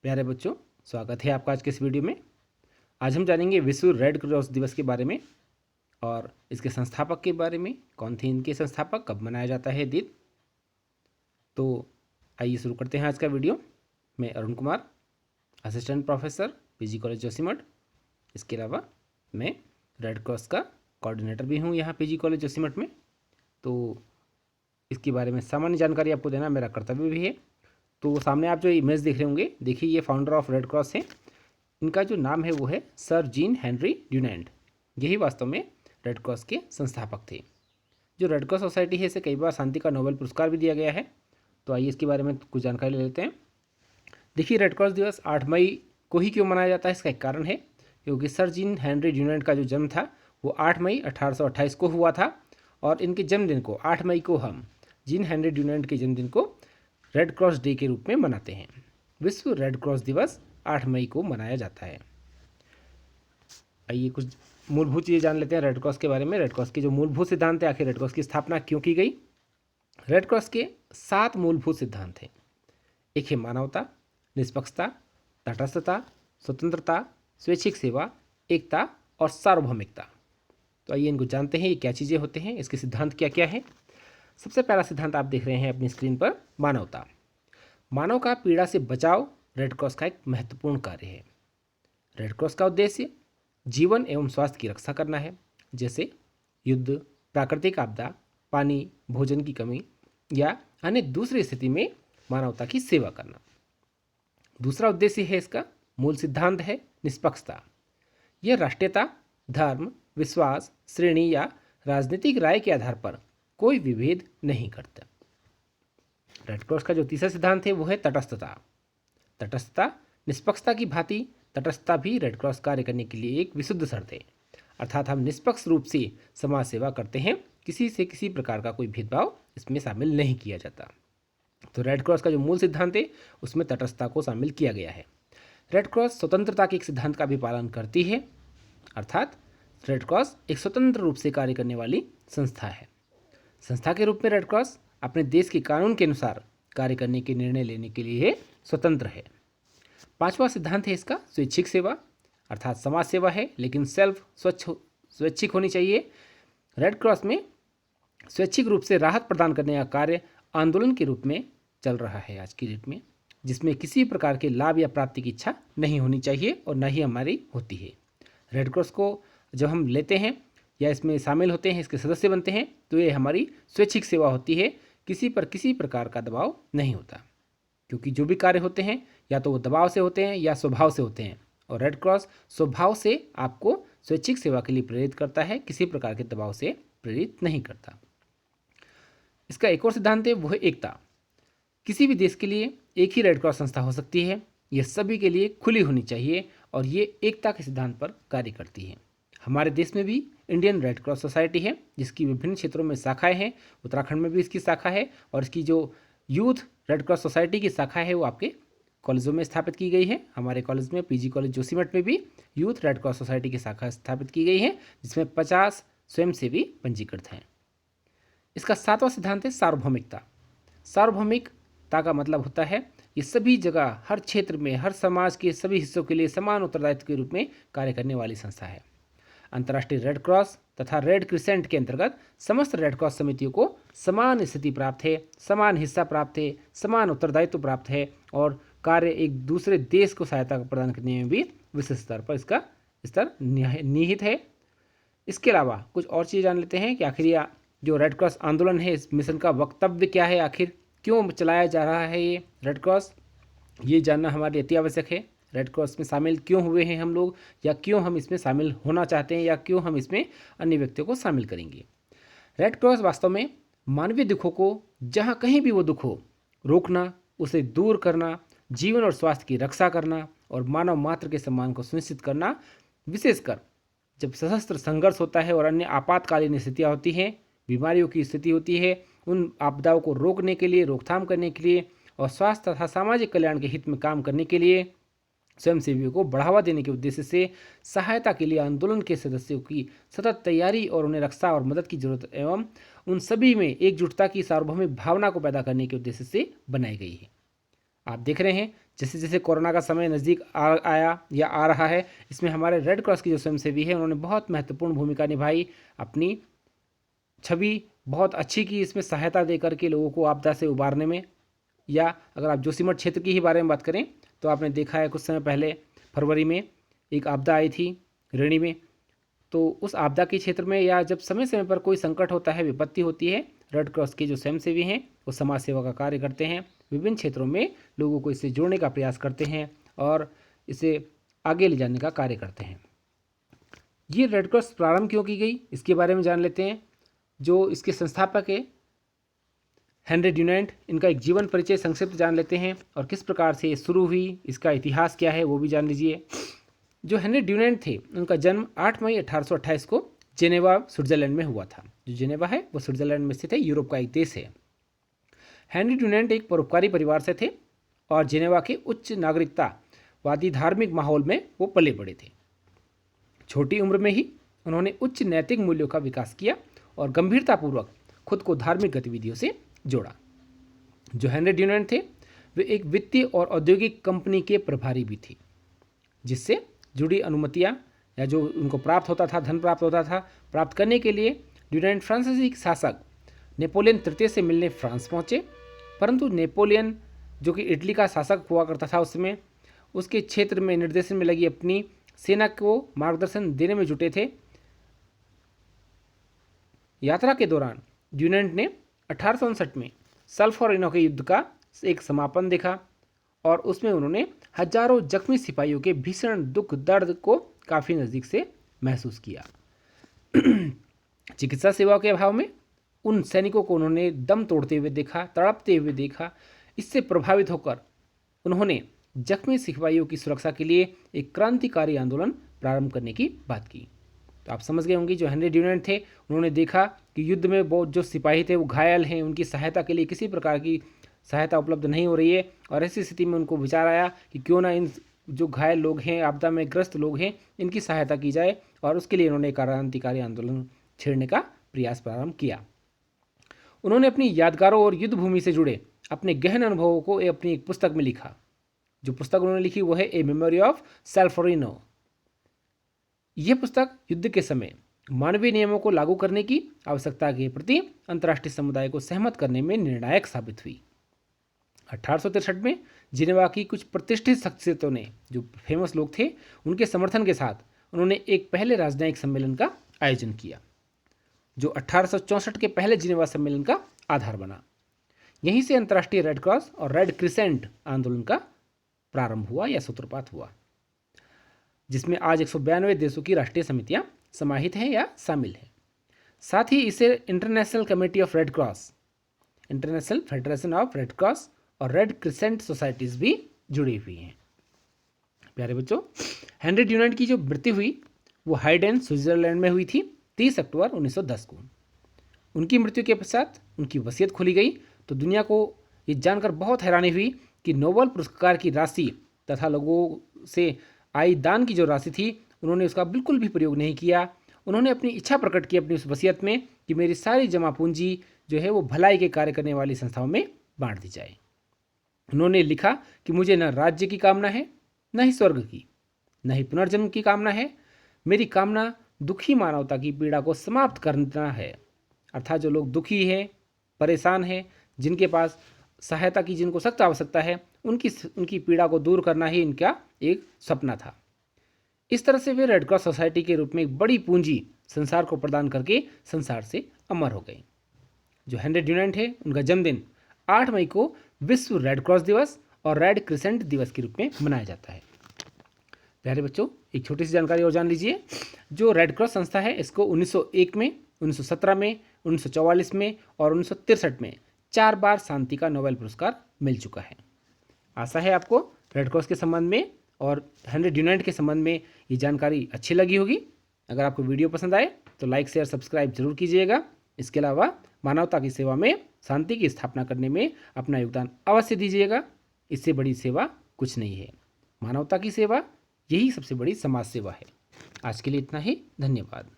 प्यारे बच्चों, स्वागत है आपका आज के इस वीडियो में। आज हम जानेंगे विश्व रेड क्रॉस दिवस के बारे में और इसके संस्थापक के बारे में। कौन थे इनके संस्थापक, कब मनाया जाता है दिन। तो आइए शुरू करते हैं आज का वीडियो। मैं Arun Kumar, assistant professor PG college Joshimath. इसके अलावा मैं रेड क्रॉस का कोऑर्डिनेटर भी हूँ यहाँ पीजी कॉलेज जोशीमठ में। तो इसके बारे में सामान्य जानकारी आपको देना मेरा कर्तव्य भी है। तो सामने आप जो इमेज देख रहे होंगे, देखिए ये फाउंडर ऑफ रेड क्रॉस हैं। इनका जो नाम है वो है सर जीन हेनरी ड्यूनेंट। यही वास्तव में रेड क्रॉस के संस्थापक थे। जो रेड क्रॉस सोसाइटी है इसे कई बार शांति का नोबेल पुरस्कार भी दिया गया है। तो आइए इसके बारे में कुछ जानकारी ले लेते हैं। देखिए, रेड क्रॉस दिवस 8 मई को ही क्यों मनाया जाता है, इसका एक कारण है। क्योंकि सर जीन हेनरी ड्यूनेंट का जो जन्म था वो 8 मई 1828 को हुआ था और इनके जन्मदिन को 8 मई को हम जीन हेनरी ड्यूनेंट के जन्मदिन को रेड क्रॉस डे के रूप में मनाते हैं। विश्व रेड क्रॉस दिवस 8 मई को मनाया जाता है। आइए कुछ मूलभूत चीज़ें जान लेते हैं रेड क्रॉस के बारे में। रेड क्रॉस के जो मूलभूत सिद्धांत है, आखिर रेड क्रॉस की स्थापना क्यों की गई। रेड क्रॉस के 7 मूलभूत सिद्धांत हैं। एक है मानवता, निष्पक्षता, तटस्थता, स्वतंत्रता, स्वैच्छिक सेवा, एकता और सार्वभौमिकता। तो आइए इनको जानते हैं, ये क्या चीज़ें होते हैं, इसके सिद्धांत क्या क्या है। सबसे पहला सिद्धांत आप देख रहे हैं अपनी स्क्रीन पर, मानवता। मानव का पीड़ा से बचाव रेड क्रॉस का एक महत्वपूर्ण कार्य है। रेड क्रॉस का उद्देश्य जीवन एवं स्वास्थ्य की रक्षा करना है, जैसे युद्ध, प्राकृतिक आपदा, पानी, भोजन की कमी या अन्य दूसरी स्थिति में मानवता की सेवा करना। दूसरा उद्देश्य है इसका, मूल सिद्धांत है निष्पक्षता। यह राष्ट्रीयता, धर्म, विश्वास, श्रेणी या राजनीतिक राय के आधार पर कोई विभेद नहीं करता। रेड क्रॉस का जो तीसरा सिद्धांत है वो है तटस्थता। तटस्थता निष्पक्षता की भांति तटस्थता भी रेड क्रॉस कार्य करने के लिए एक विशुद्ध शर्त है। अर्थात हम निष्पक्ष रूप से समाज सेवा करते हैं, किसी से किसी प्रकार का कोई भेदभाव इसमें शामिल नहीं किया जाता। तो रेड क्रॉस का जो मूल सिद्धांत है उसमें तटस्थता को शामिल किया गया है। रेड क्रॉस स्वतंत्रता के एक सिद्धांत का भी पालन करती है, अर्थात रेड क्रॉस एक स्वतंत्र रूप से कार्य करने वाली संस्था है। संस्था के रूप में रेड क्रॉस अपने देश के कानून के अनुसार कार्य करने के निर्णय लेने के लिए स्वतंत्र है। पांचवा सिद्धांत है इसका स्वैच्छिक सेवा, अर्थात समाज सेवा है लेकिन स्वैच्छिक होनी चाहिए। रेड क्रॉस में स्वैच्छिक रूप से राहत प्रदान करने का कार्य आंदोलन के रूप में चल रहा है आज की डेट में, जिसमें किसी प्रकार के लाभ या प्राप्ति की इच्छा नहीं होनी चाहिए और न ही हमारी होती है। रेड क्रॉस को जब हम लेते हैं या इसमें शामिल होते हैं, इसके सदस्य बनते हैं, तो ये हमारी स्वैच्छिक सेवा होती है, किसी पर किसी प्रकार का दबाव नहीं होता। क्योंकि जो भी कार्य होते हैं या तो वो दबाव से होते हैं या स्वभाव से होते हैं, और रेड क्रॉस स्वभाव से आपको स्वैच्छिक सेवा के लिए प्रेरित करता है, किसी प्रकार के दबाव से प्रेरित नहीं करता। इसका एक और सिद्धांत है वो है एकता। किसी भी देश के लिए एक ही रेड क्रॉस संस्था हो सकती है, यह सभी के लिए खुली होनी चाहिए और ये एकता के सिद्धांत पर कार्य करती है। हमारे देश में भी इंडियन रेड क्रॉस सोसाइटी है, जिसकी विभिन्न क्षेत्रों में शाखाएं हैं। उत्तराखंड में भी इसकी शाखा है और इसकी जो यूथ रेड क्रॉस सोसाइटी की शाखा है वो आपके कॉलेजों में स्थापित की गई है। हमारे कॉलेज में पीजी कॉलेज जोशीमठ में भी यूथ रेड क्रॉस सोसाइटी की शाखा स्थापित की गई है, जिसमें 50 स्वयंसेवी पंजीकृत हैं। इसका 7वां सिद्धांत है सार्वभौमिकता। सार्वभौमिकता का मतलब होता है ये सभी जगह, हर क्षेत्र में, हर समाज के सभी हिस्सों के लिए समान उत्तरदायित्व के रूप में कार्य करने वाली संस्था है। अंतर्राष्ट्रीय रेड क्रॉस तथा रेड क्रिसेंट के अंतर्गत समस्त रेड क्रॉस समितियों को समान स्थिति प्राप्त है, समान हिस्सा प्राप्त है, समान उत्तरदायित्व प्राप्त है और कार्य एक दूसरे देश को सहायता प्रदान करने में भी विशेष स्तर पर इसका स्तर निहित है। इसके अलावा कुछ और चीज़ जान लेते हैं कि आखिर यह जो रेड क्रॉस आंदोलन है, इस मिशन का वक्तव्य क्या है, आखिर क्यों चलाया जा रहा है ये रेड क्रॉस, ये जानना हमारे लिए अति आवश्यक है। रेड क्रॉस में शामिल क्यों हुए हैं हम लोग, या क्यों हम इसमें शामिल होना चाहते हैं, या क्यों हम इसमें अन्य व्यक्तियों को शामिल करेंगे। रेड क्रॉस वास्तव में मानवीय दुखों को, जहाँ कहीं भी वो दुख हो, रोकना, उसे दूर करना, जीवन और स्वास्थ्य की रक्षा करना और मानव मात्र के सम्मान को सुनिश्चित करना, विशेषकर जब सशस्त्र संघर्ष होता है और अन्य आपातकालीन स्थितियाँ होती हैं, बीमारियों की स्थिति होती है, उन आपदाओं को रोकने के लिए, रोकथाम करने के लिए और स्वास्थ्य तथा सामाजिक कल्याण के हित में काम करने के लिए, स्वयंसेवियों को बढ़ावा देने के उद्देश्य से सहायता के लिए आंदोलन के सदस्यों की सतत तैयारी और उन्हें रक्षा और मदद की जरूरत एवं उन सभी में एकजुटता की सार्वभौमिक भावना को पैदा करने के उद्देश्य से बनाई गई है। आप देख रहे हैं जैसे जैसे कोरोना का समय नज़दीक आया या आ रहा है, इसमें हमारे रेड क्रॉस की जो स्वयंसेवी है उन्होंने बहुत महत्वपूर्ण भूमिका निभाई, अपनी छवि बहुत अच्छी की इसमें सहायता दे करके लोगों को आपदा से उबारने में। या अगर आप जोशीमठ क्षेत्र की ही बारे में बात करें तो आपने देखा है कुछ समय पहले फरवरी में एक आपदा आई थी ऋणी में, तो उस आपदा के क्षेत्र में या जब समय समय पर कोई संकट होता है, विपत्ति होती है, रेड क्रॉस के जो स्वयंसेवी हैं वो समाज सेवा का कार्य करते हैं, विभिन्न क्षेत्रों में लोगों को इससे जोड़ने का प्रयास करते हैं और इसे आगे ले जाने का कार्य करते हैं। ये रेड क्रॉस प्रारंभ क्यों की गई इसके बारे में जान लेते हैं। जो इसके संस्थापक है हेनरी ड्यूनेंट, इनका एक जीवन परिचय संक्षिप्त जान लेते हैं और किस प्रकार से ये शुरू हुई, इसका इतिहास क्या है वो भी जान लीजिए। जो हेनरी ड्यूनेंट थे उनका जन्म 8 मई 1828 को जेनेवा स्विट्जरलैंड में हुआ था। जो जेनेवा है वो स्विट्जरलैंड में स्थित है, यूरोप का एक देश है। हेनरी ड्यूनेंट एक परोपकारी परिवार से थे और जेनेवा के उच्च नागरिकतावादी धार्मिक माहौल में वो पले बड़े थे। छोटी उम्र में ही उन्होंने उच्च नैतिक मूल्यों का विकास किया और गंभीरतापूर्वक खुद को धार्मिक गतिविधियों से जोड़ा। जो हेनरी ड्यूनेंट थे वे एक वित्तीय और औद्योगिक कंपनी के प्रभारी भी थे, जिससे जुड़ी अनुमतियां या जो उनको प्राप्त होता था, धन प्राप्त होता था, प्राप्त करने के लिए ड्यूनेंट फ्रांसीसी शासक नेपोलियन तृतीय से मिलने फ्रांस पहुंचे। परंतु नेपोलियन जो कि इटली का शासक हुआ करता था उस समय, उसके क्षेत्र में निर्देशन में लगी अपनी सेना को मार्गदर्शन देने में जुटे थे। यात्रा के दौरान ड्यूनेंट ने 1859 में सल्फोरिनो के युद्ध का एक समापन देखा और उसमें उन्होंने हजारों जख्मी सिपाहियों के भीषण दुख दर्द को काफ़ी नज़दीक से महसूस किया। चिकित्सा सेवाओं के अभाव में उन सैनिकों को उन्होंने दम तोड़ते हुए देखा, तड़पते हुए देखा। इससे प्रभावित होकर उन्होंने जख्मी सिपाहियों की सुरक्षा के लिए एक क्रांतिकारी आंदोलन प्रारंभ करने की बात की। तो आप समझ गए होंगे जो हेनरी ड्यूनेंट थे उन्होंने देखा कि युद्ध में बहुत जो सिपाही थे वो घायल हैं, उनकी सहायता के लिए किसी प्रकार की सहायता उपलब्ध नहीं हो रही है और ऐसी स्थिति में उनको विचार आया कि क्यों ना इन जो घायल लोग हैं, आपदा में ग्रस्त लोग हैं, इनकी सहायता की जाए और उसके लिए उन्होंने क्रांतिकारी आंदोलन छेड़ने का प्रयास प्रारंभ किया। उन्होंने अपनी यादगारों और युद्ध भूमि से जुड़े अपने गहन अनुभवों को अपनी एक पुस्तक में लिखा। जो पुस्तक उन्होंने लिखी वो है ए मेमोरी ऑफ सल्फोरिनो। यह पुस्तक युद्ध के समय मानवीय नियमों को लागू करने की आवश्यकता के प्रति अंतर्राष्ट्रीय समुदाय को सहमत करने में निर्णायक साबित हुई। 1863 में जिनेवा की कुछ प्रतिष्ठित शख्सियतों ने, जो फेमस लोग थे, उनके समर्थन के साथ उन्होंने एक पहले राजनयिक सम्मेलन का आयोजन किया, जो 1864 के पहले जिनेवा सम्मेलन का आधार बना। यहीं से अंतर्राष्ट्रीय रेड क्रॉस और रेड क्रिसेंट आंदोलन का प्रारंभ हुआ या सूत्रपात हुआ, जिसमें आज 192 देशों की राष्ट्रीय समितियां समाहित हैं या शामिल हैं। साथ ही इसे international committee of red cross, international federation of red cross और रेड क्रिसेंट सोसाइटीज भी जुड़ी हुई हैं। प्यारे बच्चों, हेनरी ड्यूनेंट की जो मृत्यु हुई वो हाइडेन स्विट्जरलैंड में हुई थी 30 अक्टूबर 1910 को। उनकी मृत्यु के पश्चात उनकी वसीयत खोली गई तो दुनिया को ये जानकर बहुत हैरानी हुई कि नोबेल पुरस्कार की राशि तथा लोगों से आई दान की जो राशि थी उन्होंने उसका बिल्कुल भी प्रयोग नहीं किया। उन्होंने अपनी इच्छा प्रकट की अपनी उस वसीयत में कि मेरी सारी जमा पूंजी जो है वो भलाई के कार्य करने वाली संस्थाओं में बांट दी जाए। उन्होंने लिखा कि मुझे न राज्य की कामना है, न ही स्वर्ग की, न ही पुनर्जन्म की कामना है। मेरी कामना दुखी मानवता की पीड़ा को समाप्त करना है। अर्थात जो लोग दुखी हैं, परेशान हैं, जिनके पास सहायता की जिनको सख्त आवश्यकता है, उनकी पीड़ा को दूर करना ही इनका एक सपना था। इस तरह से वे रेड क्रॉस सोसाइटी के रूप में एक बड़ी पूंजी संसार को प्रदान करके संसार से अमर हो गई। जो हेनरी ड्यूनेंट है उनका जन्मदिन 8 मई को विश्व रेड क्रॉस दिवस और रेड क्रिसेंट दिवस के रूप में मनाया जाता है। प्यारे बच्चों, एक छोटी सी जानकारी और जान लीजिए। जो रेड क्रॉस संस्था है इसको 1901 में, 1917 में, 1944 में और 1963 में 4 बार शांति का नोबेल पुरस्कार मिल चुका है। आशा है आपको रेड क्रॉस के संबंध में और हेनरी ड्यूनेंट के संबंध में ये जानकारी अच्छी लगी होगी। अगर आपको वीडियो पसंद आए तो लाइक, शेयर, सब्सक्राइब जरूर कीजिएगा। इसके अलावा मानवता की सेवा में, शांति की स्थापना करने में अपना योगदान अवश्य दीजिएगा। इससे बड़ी सेवा कुछ नहीं है। मानवता की सेवा यही सबसे बड़ी समाज सेवा है। आज के लिए इतना ही। धन्यवाद।